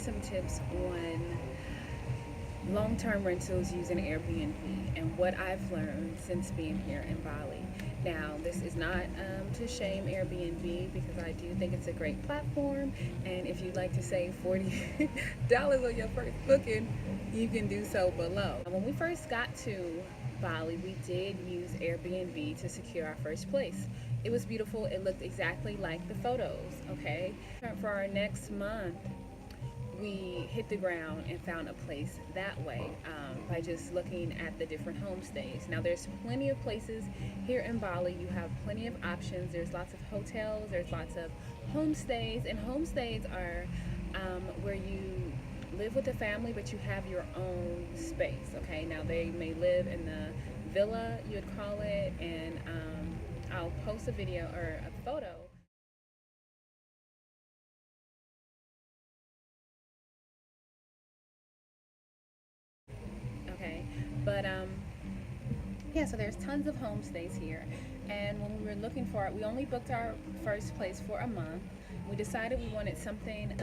some tips on long-term rentals using Airbnb and what I've learned since being here in Bali. Now, this is not to shame Airbnb because I do think it's a great platform, and if you'd like to save $40 on your first booking, you can do so below. When we first got to Bali, we did use Airbnb to secure our first place. It was beautiful. It looked exactly like the photos, okay? For our next month, we hit the ground and found a place that way by just looking at the different homestays. Now, there's plenty of places here in Bali. You have plenty of options. There's lots of hotels, there's lots of homestays, and homestays are where you live with a family but you have your own space. Okay, now they may live in the villa, you would call it, and I'll post a video or a photo. Okay, but yeah, so there's tons of homestays here, and when we were looking for it, we only booked our first place for a month. We decided we wanted something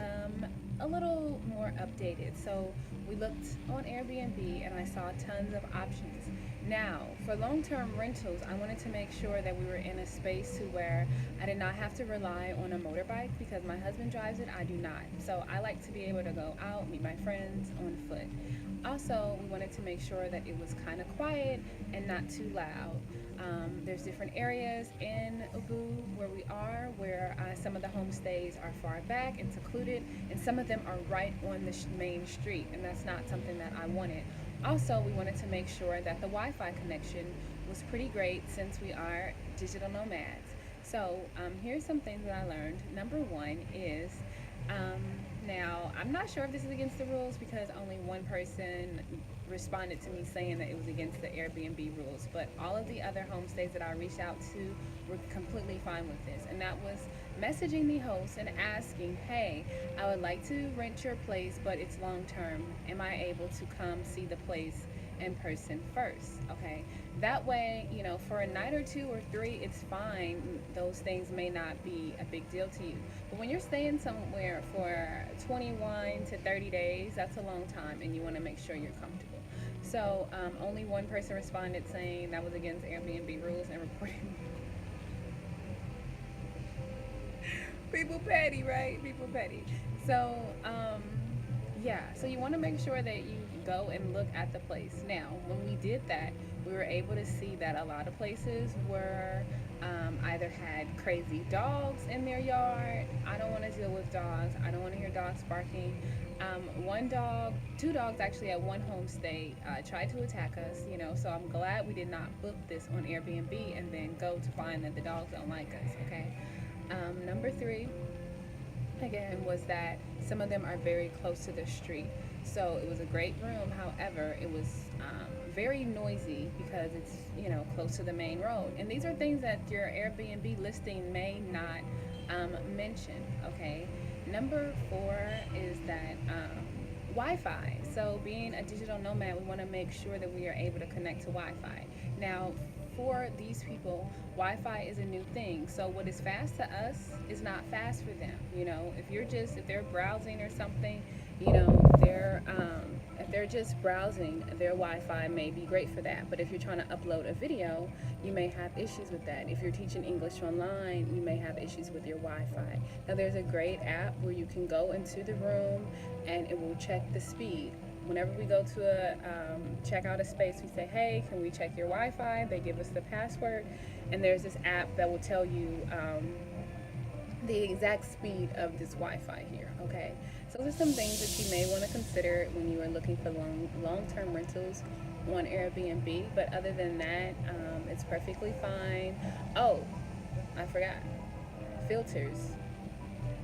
a little more updated, so we looked on Airbnb and I saw tons of options. Now, for long-term rentals, I wanted to make sure that we were in a space to where I did not have to rely on a motorbike because my husband drives it, I do not. So I like to be able to go out, meet my friends on foot. Also, we wanted to make sure that it was kind of quiet and not too loud. There's different areas in Ubud where we are, where some of the homestays are far back and secluded, and some of them are right on the main street, and that's not something that I wanted. Also, we wanted to make sure that the Wi-Fi connection was pretty great since we are digital nomads. So here's some things that I learned. Number one is, now I'm not sure if this is against the rules because only one person responded to me saying that it was against the Airbnb rules, but all of the other homestays that I reached out to were completely fine with this, and that was messaging the host and asking, hey, I would like to rent your place, but it's long term. Am I able to come see the place in person first? Okay, that way, you know, for a night or two or three, it's fine. Those things may not be a big deal to you, but when you're staying somewhere for 21 to 30 days, that's a long time, and you want to make sure you're comfortable. So only one person responded saying that was against Airbnb rules and reporting. People petty, right? People petty. So yeah, so you want to make sure that you go and look at the place. Now, when we did that, we were able to see that a lot of places were either had crazy dogs in their yard. I don't want to deal with dogs. I don't want to hear dogs barking. Two dogs actually at one homestay tried to attack us, you know, so I'm glad we did not book this on Airbnb and then go to find that the dogs don't like us, okay? Number three, again, was that some of them are very close to the street. So it was a great room, however, it was very noisy because it's, you know, close to the main road. And these are things that your Airbnb listing may not mention, okay? Number four is that Wi-Fi. So being a digital nomad, we want to make sure that we are able to connect to Wi-Fi. Now, for these people, Wi-Fi is a new thing. So what is fast to us is not fast for them. You know, if they're browsing or something, you know, if they're just browsing, their Wi-Fi may be great for that. But if you're trying to upload a video, you may have issues with that. If you're teaching English online, you may have issues with your Wi-Fi. Now, there's a great app where you can go into the room and it will check the speed. Whenever we go to check out a space, we say, hey, can we check your Wi-Fi? They give us the password, and there's this app that will tell you the exact speed of this Wi-Fi here, okay? So there's some things that you may want to consider when you are looking for long-term rentals on Airbnb, but other than that, it's perfectly fine. Oh, I forgot, filters.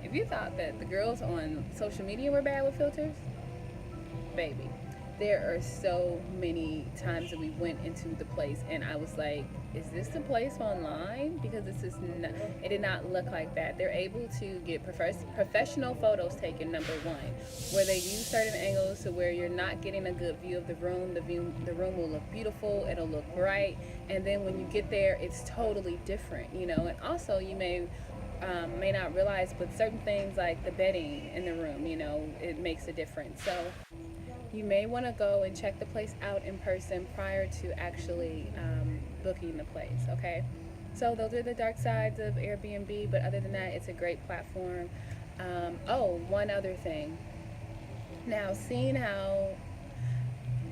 If you thought that the girls on social media were bad with filters, baby, there are so many times that we went into the place and I was like, is this the place online? Because it did not look like that. They're able to get professional photos taken, number one, where they use certain angles to where you're not getting a good view of the room. The room will look beautiful, it'll look bright, and then when you get there, it's totally different, you know. And also, you may may not realize, but certain things like the bedding in the room, it makes a difference. So you may want to go and check the place out in person prior to actually booking the place, okay? So those are the dark sides of Airbnb, but other than that, it's a great platform. One other thing. Now, seeing how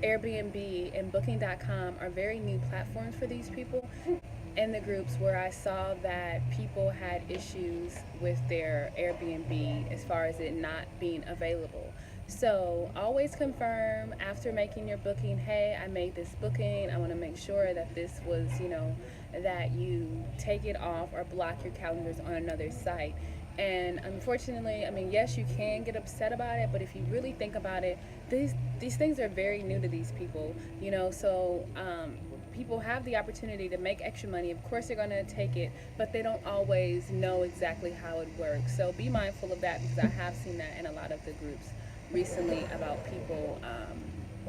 Airbnb and Booking.com are very new platforms for these people, in the groups where I saw that people had issues with their Airbnb as far as it not being available. So always confirm after making your booking, hey, I made this booking. I want to make sure that this was, that you take it off or block your calendars on another site. And unfortunately, I mean, yes, you can get upset about it, but if you really think about it, these things are very new to these people, so people have the opportunity to make extra money. Of course, they're going to take it, but they don't always know exactly how it works. So be mindful of that, because I have seen that in a lot of the groups recently about people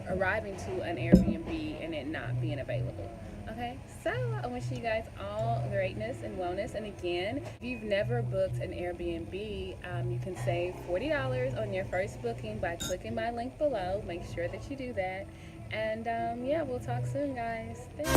arriving to an Airbnb and it not being available. Okay, so I wish you guys all greatness and wellness. And again, if you've never booked an Airbnb, you can save $40 on your first booking by clicking my link below. Make sure that you do that. And yeah, we'll talk soon, guys. Thanks.